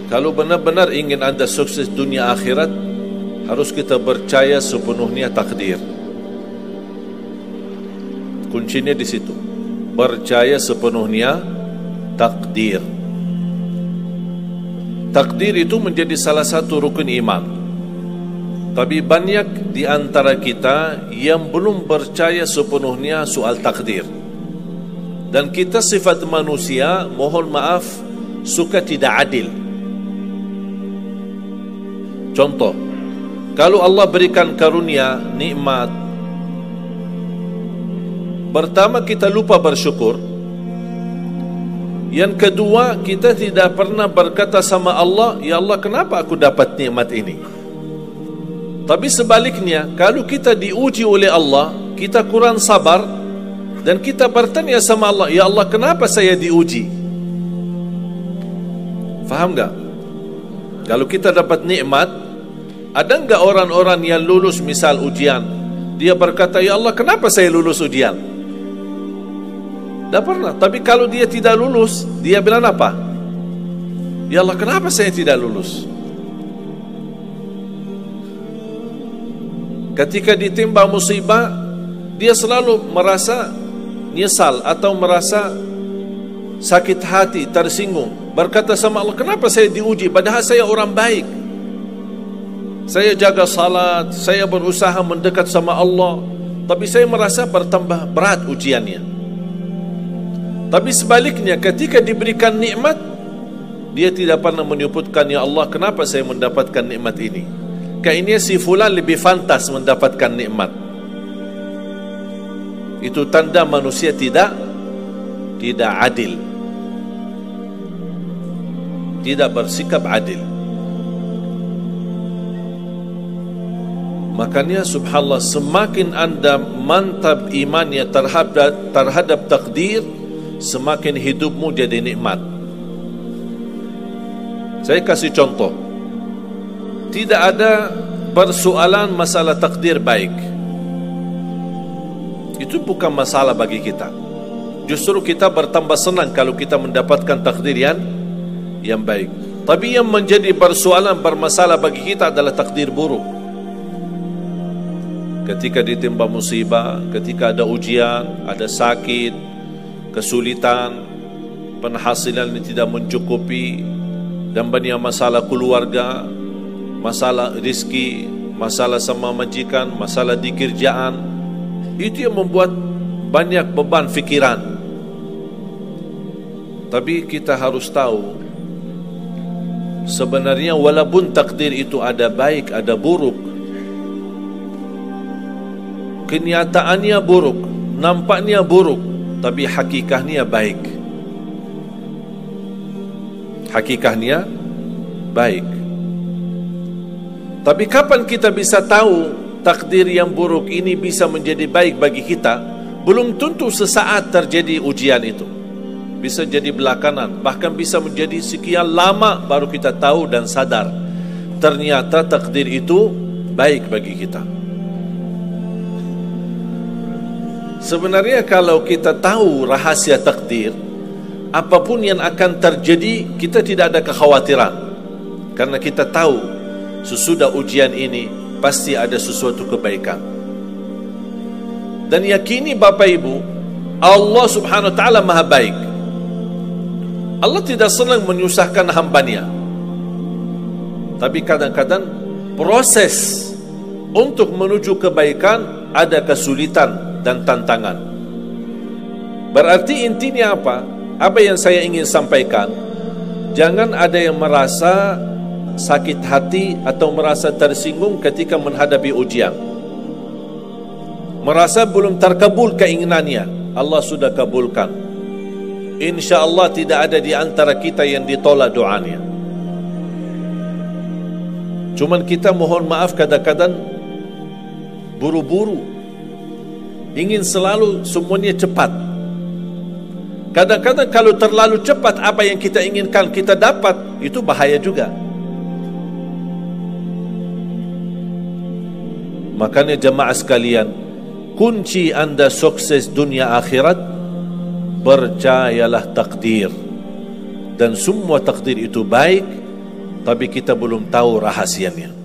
Kalau benar-benar ingin anda sukses dunia akhirat, harus kita percaya sepenuhnya takdir. Kuncinya di situ. Percaya sepenuhnya takdir. Takdir itu menjadi salah satu rukun iman. Tapi banyak di antara kita yang belum percaya sepenuhnya soal takdir. Dan kita sifat manusia, mohon maaf, suka tidak adil. Contoh, kalau Allah berikan karunia, nikmat, pertama kita lupa bersyukur. Yang kedua, kita tidak pernah berkata sama Allah, ya Allah, kenapa aku dapat nikmat ini? Tapi sebaliknya, kalau kita diuji oleh Allah, kita kurang sabar, dan kita bertanya sama Allah, ya Allah, kenapa saya diuji? Faham tak? Kalau kita dapat nikmat, ada enggak orang-orang yang lulus misal ujian, dia berkata, ya Allah, kenapa saya lulus ujian? Tak pernah. Tapi kalau dia tidak lulus, dia bilang apa? Ya Allah, kenapa saya tidak lulus? Ketika ditimpa musibah, dia selalu merasa nyesal atau merasa sakit hati, tersinggung, berkata sama Allah, kenapa saya diuji padahal saya orang baik, saya jaga salat, saya berusaha mendekat sama Allah, tapi saya merasa bertambah berat ujiannya. Tapi sebaliknya, ketika diberikan nikmat, dia tidak pernah menyebutkan, ya Allah, kenapa saya mendapatkan nikmat ini? Kayaknya si fulan lebih fantas mendapatkan nikmat. Itu tanda manusia tidak adil, tidak bersikap adil. Makanya subhanallah, semakin anda mantap imannya terhadap takdir, semakin hidupmu jadi nikmat. Saya kasih contoh. Tidak ada persoalan masalah takdir baik. Itu bukan masalah bagi kita. Justru kita bertambah senang kalau kita mendapatkan takdir yang baik. Tapi yang menjadi persoalan, bermasalah bagi kita adalah takdir buruk. Ketika ditimpa musibah, ketika ada ujian, ada sakit, kesulitan, penghasilan yang tidak mencukupi, dan banyak masalah keluarga, masalah rezeki, masalah sama majikan, masalah di kerjaan, itu yang membuat banyak beban fikiran. Tapi kita harus tahu, sebenarnya walaupun takdir itu ada baik, ada buruk, kenyataannya buruk, nampaknya buruk, tapi hakikatnya baik. Hakikatnya baik. Tapi kapan kita bisa tahu takdir yang buruk ini bisa menjadi baik bagi kita? Belum tentu sesaat terjadi ujian itu. Bisa jadi belakangan, bahkan bisa menjadi sekian lama baru kita tahu dan sadar ternyata takdir itu baik bagi kita. Sebenarnya kalau kita tahu rahasia takdir, apapun yang akan terjadi, kita tidak ada kekhawatiran. Karena kita tahu sesudah ujian ini pasti ada sesuatu kebaikan. Dan yakini Bapak Ibu, Allah subhanahu wa ta'ala maha baik. Allah tidak senang menyusahkan hambanya. Tapi kadang-kadang proses untuk menuju kebaikan ada kesulitan dan tantangan. Berarti intinya apa? Apa yang saya ingin sampaikan, jangan ada yang merasa sakit hati atau merasa tersinggung ketika menghadapi ujian, merasa belum terkabul keinginannya. Allah sudah kabulkan. InsyaAllah tidak ada di antara kita yang ditolak doanya. Cuman kita mohon maaf kadang-kadang buru-buru, ingin selalu semuanya cepat. Kadang-kadang kalau terlalu cepat apa yang kita inginkan kita dapat, itu bahaya juga. Makanya jemaah sekalian, kunci anda sukses dunia akhirat, percayalah takdir. Dan semua takdir itu baik, tapi kita belum tahu rahasianya.